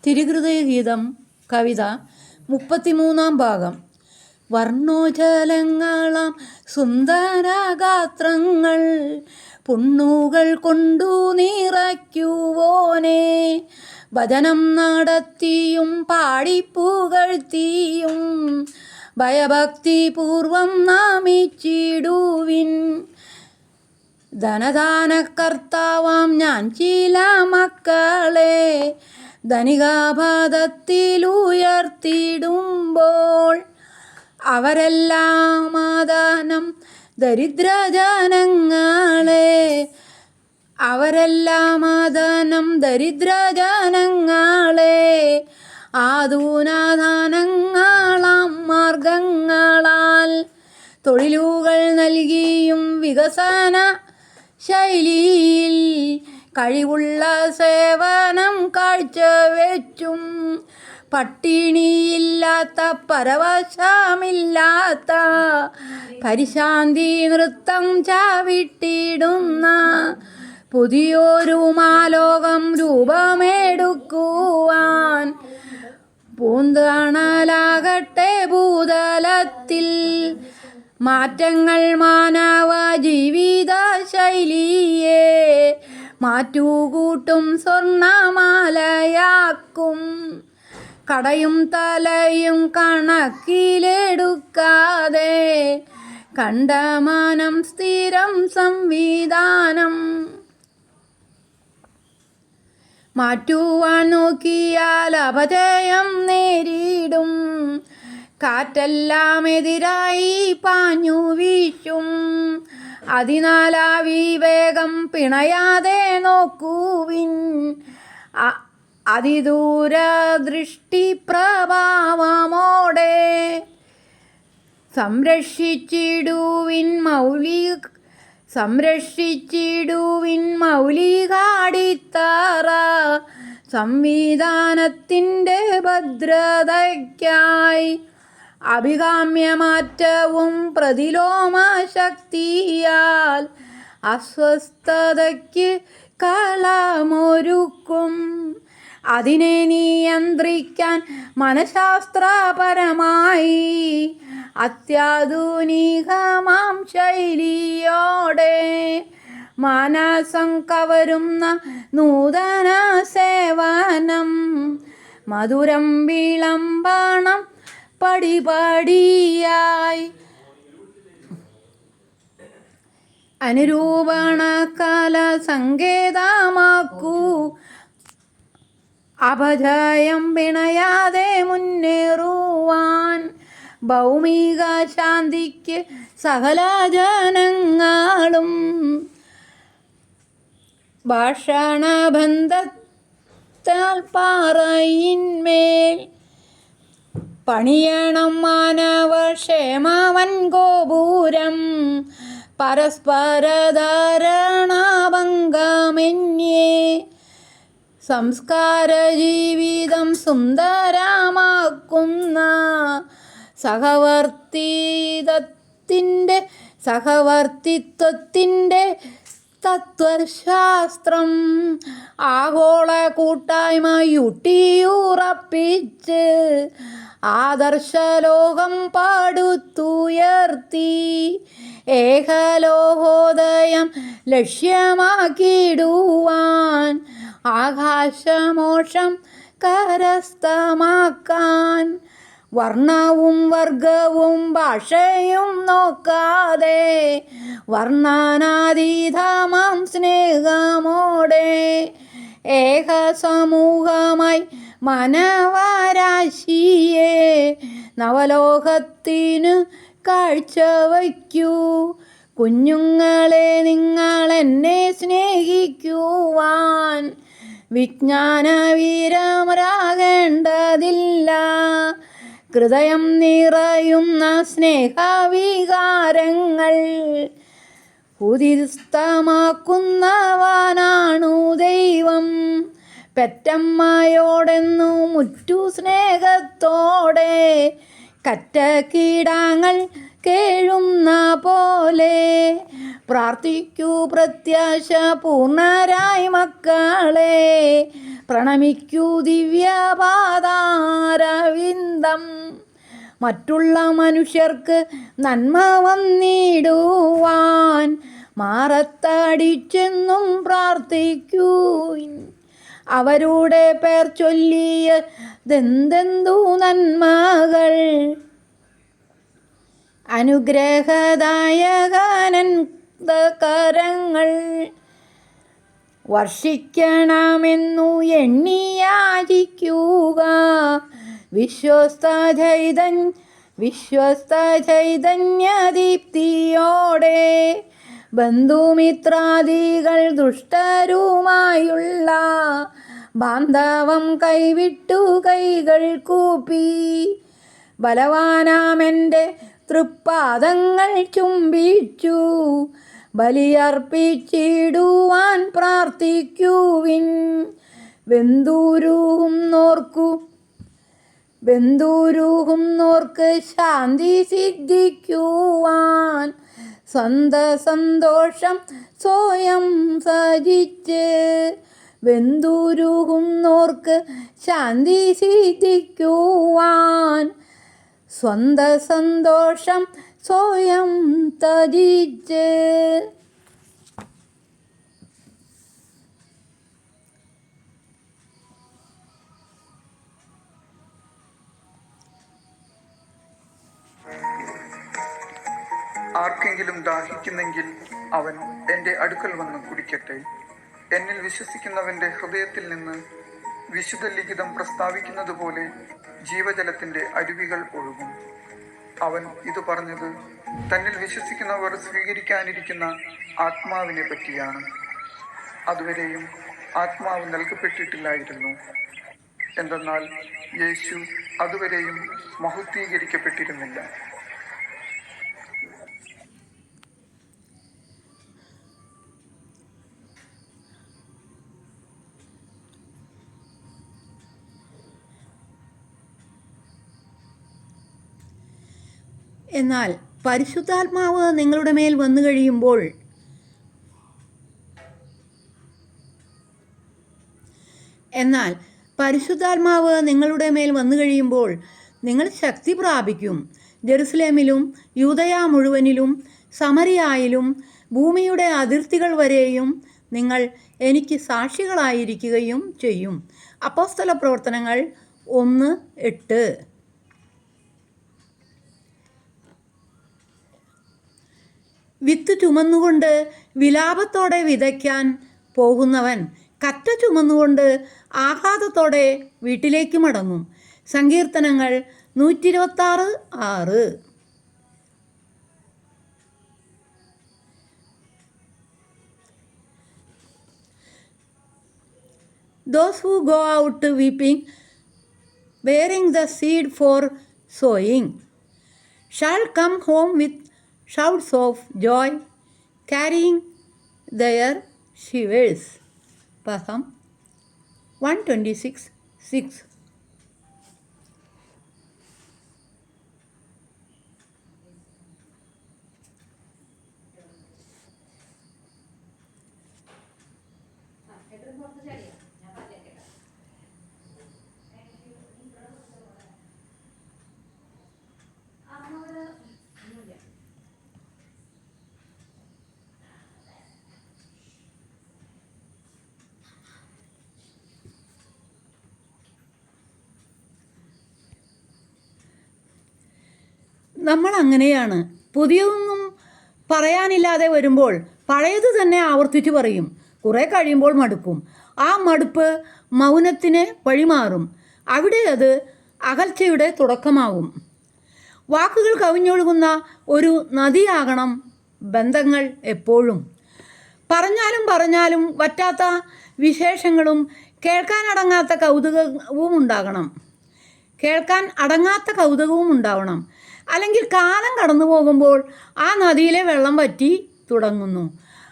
തിരുഹൃദയഗീതം കവിത 33 ഭാഗം. വർണ്ണോജലങ്ങളാം സുന്ദരഗാത്രങ്ങൾ പുണ്ണുകൾ കൊണ്ടു നിറയ്ക്കുവോനെ, ഭജനം നടത്തിയും പാടിപ്പുകഴ്ത്തിയും ഭയഭക്തിപൂർവം നാമിച്ചിടുവിൻ. ധനദാനകർത്താവാം ഞാൻ ചില മക്കളെ ധനികാപാദത്തിലുയർത്തിടുമ്പോൾ, അവരെല്ലാം ആദാനം ദരിദ്രജനങ്ങളെ ആധുനാദാനങ്ങളാം മാർഗങ്ങളാൽ തൊഴിലുകൾ നൽകിയും വികസന ശൈലിയിൽ കഴിവുള്ള സേവനം കാഴ്ചവെച്ചും പട്ടിണിയില്ലാത്ത പരവശമില്ലാത്ത പരിശാന്തി നൃത്തം ചവിട്ടിടുന്ന പുതിയൊരു മാലോകം രൂപമെടുക്കുവാൻ പൂന്തണലാകട്ടെ ഭൂതലത്തിൽ. മാറ്റങ്ങൾ മാനവ ജീവിത ശൈലിയെ മാറ്റുകൂട്ടും സ്വർണ്ണമാലയാക്കും. കടയും തലയും കണക്കിലെടുക്കാതെ കണ്ടമാനം സ്ഥിരം സംവിധാനം മാറ്റുവാൻ നോക്കിയാൽ അപജയം നേരിടും. കാറ്റെല്ലാം എതിരായി പാഞ്ഞു വീശും. അതിനാൽ ആ വിവേകം പിണയാതെ നോക്കുവിൻ. അതിദൂരദൃഷ്ടി പ്രഭാവമോടെ സംരക്ഷിച്ചിടുവിൻ മൗലികാടിത്തറ. സംവിധാനത്തിൻ്റെ ഭദ്രതയ്ക്കായി അഭികാമ്യമാറ്റവും പ്രതിലോമശക്തിയാൽ അസ്വസ്ഥതയ്ക്ക് കളമൊരുക്കും. അതിനെ നിയന്ത്രിക്കാൻ മനഃശാസ്ത്രപരമായി അത്യാധുനികമാം ശൈലിയോടെ മാനസം കവരുന്ന നൂതന സേവനം മധുരം വിളമ്പണം പടിപടിയായി. അനുരൂപണ കല സങ്കേതമാക്കൂ. അപജയം പിണയാതെ മുന്നേറുവാൻ ഭൗമിക ശാന്തിക്ക് സകല ജനങ്ങളും ഭാഷണബന്ധത്താൽ പാറയിന്മേൽ പണിയണം മാനവക്ഷേമവൻ ഗോപുരം. പരസ്പര ധാരണാഭംഗമന്യേ സംസ്കാര ജീവിതം സുന്ദരമാക്കുന്ന സഹവർത്തിത്വത്തിൻ്റെ തത്വശാസ്ത്രം ആഗോള കൂട്ടായ്മയൂട്ടിയുറപ്പിച്ച് ആദർശലോകം പടുത്തുയർത്തി ഏകലോകോദയം ലക്ഷ്യമാക്കിടുവാൻ ആകാശമോക്ഷം കരസ്ഥമാക്കാൻ വർണ്ണവും വർഗവും ഭാഷയും നോക്കാതെ വർണ്ണനാതീതമാം സ്നേഹമോടെ ഏക സമൂഹമായി മാനവരാശിയെ നവലോകത്തിനു കാഴ്ചവയ്ക്കൂ. കുഞ്ഞുങ്ങളെ, നിങ്ങളെന്നെ സ്നേഹിക്കുവാൻ വിജ്ഞാനവീരമരാകേണ്ടതില്ല. ഹൃദയം നിറയുന്ന സ്നേഹവികാരങ്ങൾ ഉദിതമാക്കുന്നവനാണു ദൈവം. പെറ്റമ്മയോടെന്നു മുറ്റു സ്നേഹത്തോടെ കറ്റക്കീടാങ്ങൾ കേഴുന്ന പോലെ പ്രാർത്ഥിക്കൂ പ്രത്യാശ പൂർണ്ണരായി മക്കളെ. പ്രണമിക്കൂ ദിവ്യപാദാരവിന്ദം. മറ്റുള്ള മനുഷ്യർക്ക് നന്മ വന്നിടുവാൻ മാറത്തടിച്ചെന്നും പ്രാർത്ഥിക്കൂൻ. അവരുടെ പേർ ചൊല്ലിയതെന്തെന്തു നന്മകൾ. അനുഗ്രഹദായകനന്ദകരങ്ങൾ വർഷിക്കണമെന്നു എണ്ണിയാചിക്കുക. വിശ്വസ്ത ചൈതന്യദീപ്തിയോടെ ബന്ധുമിത്രാദികൾ ദുഷ്ടരുമായുള്ള ബാന്ധവം കൈവിട്ടു കൈകൾ കൂപ്പി ബലവാനാമെൻ്റെ തൃപ്പാദങ്ങൾ ചുംബിച്ചു ബലിയർപ്പിച്ചിടുവാൻ പ്രാർത്ഥിക്കുവിൻ. വെന്തൂരുകുന്നോർക്ക് ശാന്തി സിദ്ധിക്കുവാൻ സന്തോഷം സ്വയം സജിച്ച്. വെന്തൂരുകുന്നോർക്ക് ശാന്തി സിദ്ധിക്കുവാൻ സന്തോഷം സ്വയം തജിച്ച്. ആർക്കെങ്കിലും ദാഹിക്കുന്നെങ്കിൽ അവൻ എൻ്റെ അടുക്കൽ വന്ന് കുടിക്കട്ടെ. എന്നിൽ വിശ്വസിക്കുന്നവൻ്റെ ഹൃദയത്തിൽ നിന്ന് വിശുദ്ധ ലിഖിതം പ്രസ്താവിക്കുന്നത് പോലെ ജീവജലത്തിൻ്റെ അരുവികൾ ഒഴുകും. അവൻ ഇത് പറഞ്ഞത് തന്നിൽ വിശ്വസിക്കുന്നവർ സ്വീകരിക്കാനിരിക്കുന്ന ആത്മാവിനെ പറ്റിയാണ്. അതുവരെയും ആത്മാവ് നൽകപ്പെട്ടിട്ടില്ലായിരുന്നു. എന്തെന്നാൽ യേശു അതുവരെയും മഹത്വീകരിക്കപ്പെട്ടിരുന്നില്ല. എന്നാൽ പരിശുദ്ധാത്മാവ് നിങ്ങളുടെ മേൽ വന്നു കഴിയുമ്പോൾ നിങ്ങൾ ശക്തി പ്രാപിക്കും. ജെറുസലേമിലും യൂദയ മുഴുവനിലും സമരിയായിലും ഭൂമിയുടെ അതിർത്തികൾ വരെയും നിങ്ങൾ എനിക്ക് സാക്ഷികളായിരിക്കുകയും ചെയ്യും. അപ്പോസ്തല പ്രവർത്തനങ്ങൾ 1:8. വിത്ത് ചുമന്നുകൊണ്ട് വിലാപത്തോടെ വിതയ്ക്കാൻ പോകുന്നവൻ കറ്റ ചുമന്നുകൊണ്ട് ആഹ്ലാദത്തോടെ വീട്ടിലേക്ക് മടങ്ങും. സങ്കീർത്തനങ്ങൾ 126:6. Those who go out weeping, bearing the seed for sowing, shall come home with shouts of joy, carrying their sheaves. Psalm 126:6. നമ്മൾ അങ്ങനെയാണ്. പുതിയതൊന്നും പറയാനില്ലാതെ വരുമ്പോൾ പഴയത് തന്നെ ആവർത്തിച്ചു പറയും. കുറേ കഴിയുമ്പോൾ മടുക്കും. ആ മടുപ്പ് മൗനത്തിന് വഴിമാറും. അവിടെ അത് അകൽച്ചയുടെ തുടക്കമാവും. വാക്കുകൾ കവിഞ്ഞൊഴുകുന്ന ഒരു നദിയാകണം ബന്ധങ്ങൾ എപ്പോഴും. പറഞ്ഞാലും വറ്റാത്ത വിശേഷങ്ങളും കേൾക്കാൻ അടങ്ങാത്ത കൗതുകവും ഉണ്ടാവണം. അല്ലെങ്കിൽ കാലം കടന്നു പോകുമ്പോൾ ആ നദിയിലെ വെള്ളം വറ്റി തുടങ്ങുന്നു.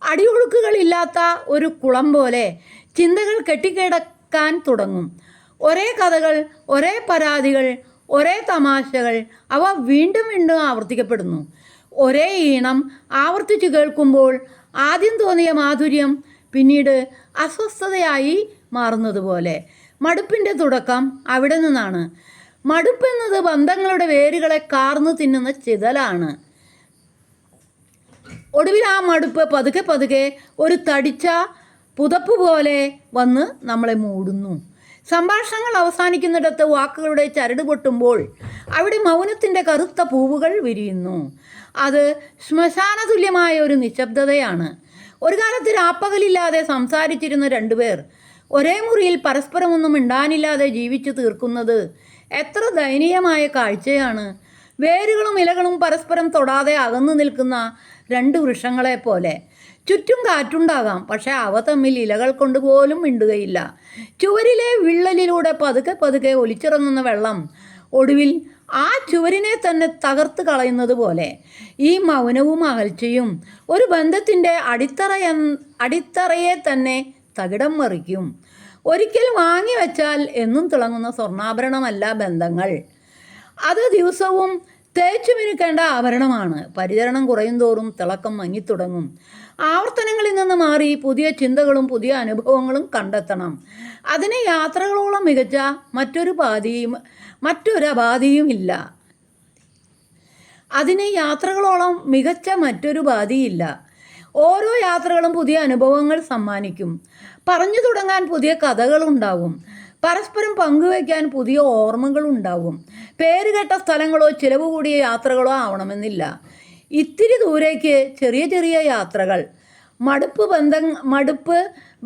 അടിയൊഴുക്കുകളില്ലാത്ത ഒരു കുളം പോലെ ചിന്തകൾ കെട്ടിക്കിടക്കാൻ തുടങ്ങും. ഒരേ കഥകൾ, ഒരേ പരാതികൾ, ഒരേ തമാശകൾ, അവ വീണ്ടും വീണ്ടും ആവർത്തിക്കപ്പെടുന്നു. ഒരേ ഈണം ആവർത്തിച്ചു കേൾക്കുമ്പോൾ ആദ്യം തോന്നിയ മാധുര്യം പിന്നീട് അസ്വസ്ഥതയായി മാറുന്നത് പോലെ. മടുപ്പിൻ്റെ തുടക്കം അവിടെ നിന്നാണ്. മടുപ്പെന്നത് ബന്ധങ്ങളുടെ വേരുകളെ കാർന്നു തിന്നുന്ന ചിതലാണ്. ഒടുവിൽ ആ മടുപ്പ് പതുക്കെ പതുക്കെ ഒരു തടിച്ച പുതപ്പ് പോലെ വന്ന് നമ്മളെ മൂടുന്നു. സംഭാഷണങ്ങൾ അവസാനിക്കുന്നിടത്ത് വാക്കുകളുടെ ചരട് പൊട്ടുമ്പോൾ അവിടെ മൗനത്തിൻ്റെ കറുത്ത പൂവുകൾ വിരിയുന്നു. അത് ശ്മശാന തുല്യമായ ഒരു നിശബ്ദതയാണ്. ഒരു കാലത്ത് രാപ്പകലില്ലാതെ സംസാരിച്ചിരുന്ന രണ്ടുപേർ ഒരേ മുറിയിൽ പരസ്പരമൊന്നും മിണ്ടാനില്ലാതെ ജീവിച്ചു തീർക്കുന്നത് എത്ര ദയനീയമായ കാഴ്ചയാണ്. വേരുകളും ഇലകളും പരസ്പരം തൊടാതെ അകന്നു നിൽക്കുന്ന രണ്ട് വൃക്ഷങ്ങളെ പോലെ. ചുറ്റും കാറ്റുണ്ടാകാം, പക്ഷെ അവ തമ്മിൽ ഇലകൾ കൊണ്ടുപോലും മിണ്ടുകയില്ല. ചുവരിലെ വിള്ളലിലൂടെ പതുക്കെ പതുക്കെ ഒലിച്ചിറങ്ങുന്ന വെള്ളം ഒടുവിൽ ആ ചുവരിനെ തന്നെ തകർത്ത് കളയുന്നത് പോലെ. ഈ മൗനവും അകൽച്ചയും ഒരു ബന്ധത്തിൻ്റെ അടിത്തറയെ തന്നെ തകിടം മറിക്കും. ഒരിക്കൽ വാങ്ങിവെച്ചാൽ എന്നും തിളങ്ങുന്ന സ്വർണ്ണാഭരണമല്ല ബന്ധങ്ങൾ. അത് ദിവസവും തേച്ചു മിനുക്കേണ്ട ആഭരണമാണ്. പരിചരണം കുറയും തോറും തിളക്കം മങ്ങിത്തുടങ്ങും. ആവർത്തനങ്ങളിൽ നിന്ന് മാറി പുതിയ ചിന്തകളും പുതിയ അനുഭവങ്ങളും കണ്ടെത്തണം. അതിന് യാത്രകളോളം മികച്ച മറ്റൊരപാധിയുമില്ല. മറ്റൊരു ബാധിയില്ല. ഓരോ യാത്രകളും പുതിയ അനുഭവങ്ങൾ സമ്മാനിക്കും. പറഞ്ഞു തുടങ്ങാൻ പുതിയ കഥകളുണ്ടാവും. പരസ്പരം പങ്കുവയ്ക്കാൻ പുതിയ ഓർമ്മകളുണ്ടാവും. പേരുകെട്ട സ്ഥലങ്ങളോ ചിലവ് കൂടിയ യാത്രകളോ ആവണമെന്നില്ല. ഇത്തിരി ദൂരേക്ക് ചെറിയ ചെറിയ യാത്രകൾ. മടുപ്പ്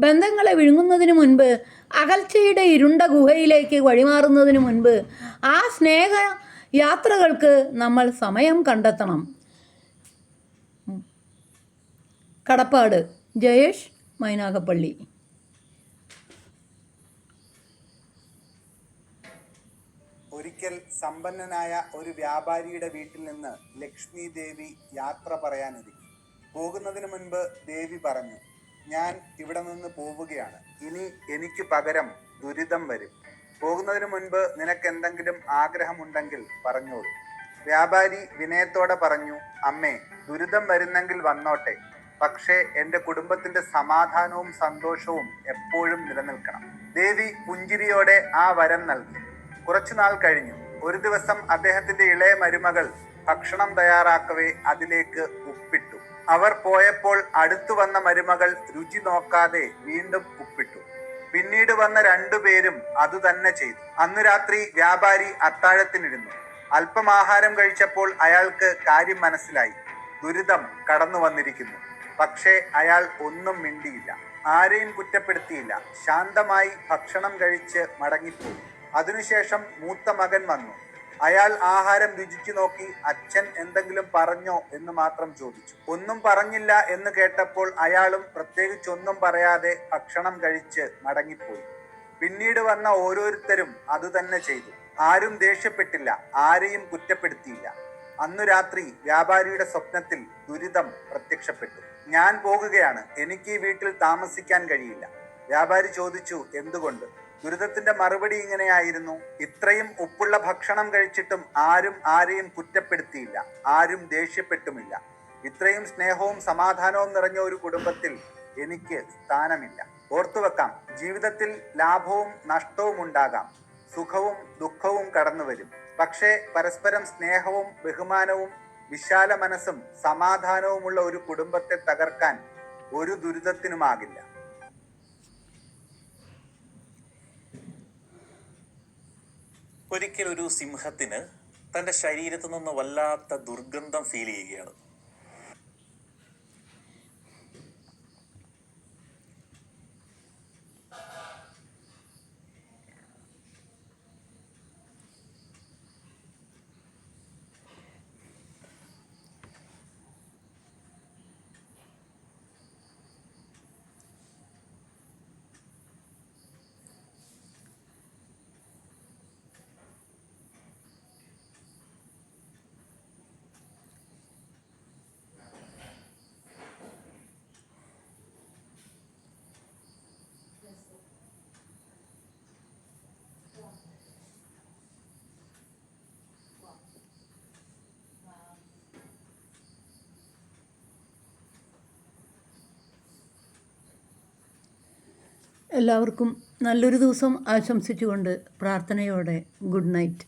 ബന്ധങ്ങളെ വിഴുങ്ങുന്നതിന് മുൻപ്, അകൽച്ചയുടെ ഇരുണ്ട ഗുഹയിലേക്ക് വഴിമാറുന്നതിന് മുൻപ് ആ സ്നേഹ യാത്രകൾക്ക് നമ്മൾ സമയം കണ്ടെത്തണം. കടപ്പാട്. ജയേഷ് മൈനാഗപ്പള്ളി. ഒരിക്കൽ സമ്പന്നനായ ഒരു വ്യാപാരിയുടെ വീട്ടിൽ നിന്ന് ലക്ഷ്മി ദേവി യാത്ര പറയാനൊരുങ്ങി. പോകുന്നതിന് മുൻപ് ദേവി പറഞ്ഞു, ഞാൻ ഇവിടെ നിന്ന് പോവുകയാണ്. ഇനി എനിക്ക് പകരം ദുരിതം വരും. പോകുന്നതിന് മുൻപ് നിനക്ക് എന്തെങ്കിലും ആഗ്രഹമുണ്ടെങ്കിൽ പറഞ്ഞോളൂ. വ്യാപാരി വിനയത്തോടെ പറഞ്ഞു, അമ്മേ, ദുരിതം വരുന്നെങ്കിൽ വന്നോട്ടെ. പക്ഷേ എൻ്റെ കുടുംബത്തിന്റെ സമാധാനവും സന്തോഷവും എപ്പോഴും നിലനിൽക്കണം. ദേവി പുഞ്ചിരിയോടെ ആ വരം നൽകി. കുറച്ചുനാൾ കഴിഞ്ഞു. ഒരു ദിവസം അദ്ദേഹത്തിന്റെ ഇളയ മരുമകൾ ഭക്ഷണം തയ്യാറാക്കവേ അതിലേക്ക് ഉപ്പിട്ടു. അവർ പോയപ്പോൾ അടുത്തു വന്ന മരുമകൾ രുചി നോക്കാതെ വീണ്ടും ഉപ്പിട്ടു. പിന്നീട് വന്ന രണ്ടുപേരും അതുതന്നെ ചെയ്തു. അന്നു രാത്രി വ്യാപാരി അത്താഴത്തിനിരുന്നു. അല്പം ആഹാരം കഴിച്ചപ്പോൾ അയാൾക്ക് കാര്യം മനസ്സിലായി. ദുരിതം കടന്നു വന്നിരിക്കുന്നു. പക്ഷേ അയാൾ ഒന്നും മിണ്ടിയില്ല, ആരെയും കുറ്റപ്പെടുത്തിയില്ല. ശാന്തമായി ഭക്ഷണം കഴിച്ച് മടങ്ങിപ്പോയി. അതിനുശേഷം മൂത്ത മകൻ വന്നു. അയാൾ ആഹാരം രുചിച്ചു നോക്കി. അച്ഛൻ എന്തെങ്കിലും പറഞ്ഞോ എന്ന് മാത്രം ചോദിച്ചു. ഒന്നും പറഞ്ഞില്ല എന്ന് കേട്ടപ്പോൾ അയാളും പ്രത്യേകിച്ചൊന്നും പറയാതെ ഭക്ഷണം കഴിച്ച് മടങ്ങിപ്പോയി. പിന്നീട് വന്ന ഓരോരുത്തരും അതുതന്നെ ചെയ്തു. ആരും ദേഷ്യപ്പെട്ടില്ല, ആരെയും കുറ്റപ്പെടുത്തിയില്ല. അന്നു രാത്രി വ്യാപാരിയുടെ സ്വപ്നത്തിൽ ദുരിതം പ്രത്യക്ഷപ്പെട്ടു. ഞാൻ പോകുകയാണ്, എനിക്ക് ഈ വീട്ടിൽ താമസിക്കാൻ കഴിയില്ല. വ്യാപാരി ചോദിച്ചു, എന്തുകൊണ്ട്? ദുരിതത്തിന്റെ മറുപടി ഇങ്ങനെയായിരുന്നു, ഇത്രയും ഉപ്പുള്ള ഭക്ഷണം കഴിച്ചിട്ടും ആരും ആരെയും കുറ്റപ്പെടുത്തിയില്ല, ആരും ദേഷ്യപ്പെട്ടുമില്ല. ഇത്രയും സ്നേഹവും സമാധാനവും നിറഞ്ഞ ഒരു കുടുംബത്തിൽ എനിക്ക് സ്ഥാനമില്ല. ഓർത്തുവെക്കാം, ജീവിതത്തിൽ ലാഭവും നഷ്ടവും ഉണ്ടാകാം, സുഖവും ദുഃഖവും കടന്നു വരും. പക്ഷേ പരസ്പരം സ്നേഹവും ബഹുമാനവും വിശാല മനസ്സും സമാധാനവുമുള്ള ഒരു കുടുംബത്തെ തകർക്കാൻ ഒരു ദുരിതത്തിനുമാകില്ല. ഒരിക്കൽ ഒരു സിംഹത്തിന് തൻ്റെ ശരീരത്തു നിന്ന് വല്ലാത്ത ദുർഗന്ധം ഫീൽ ചെയ്യുകയാണ്. എല്ലാവർക്കും നല്ലൊരു ദിവസം ആശംസിച്ചുകൊണ്ട് പ്രാർത്ഥനയോടെ ഗുഡ് നൈറ്റ്.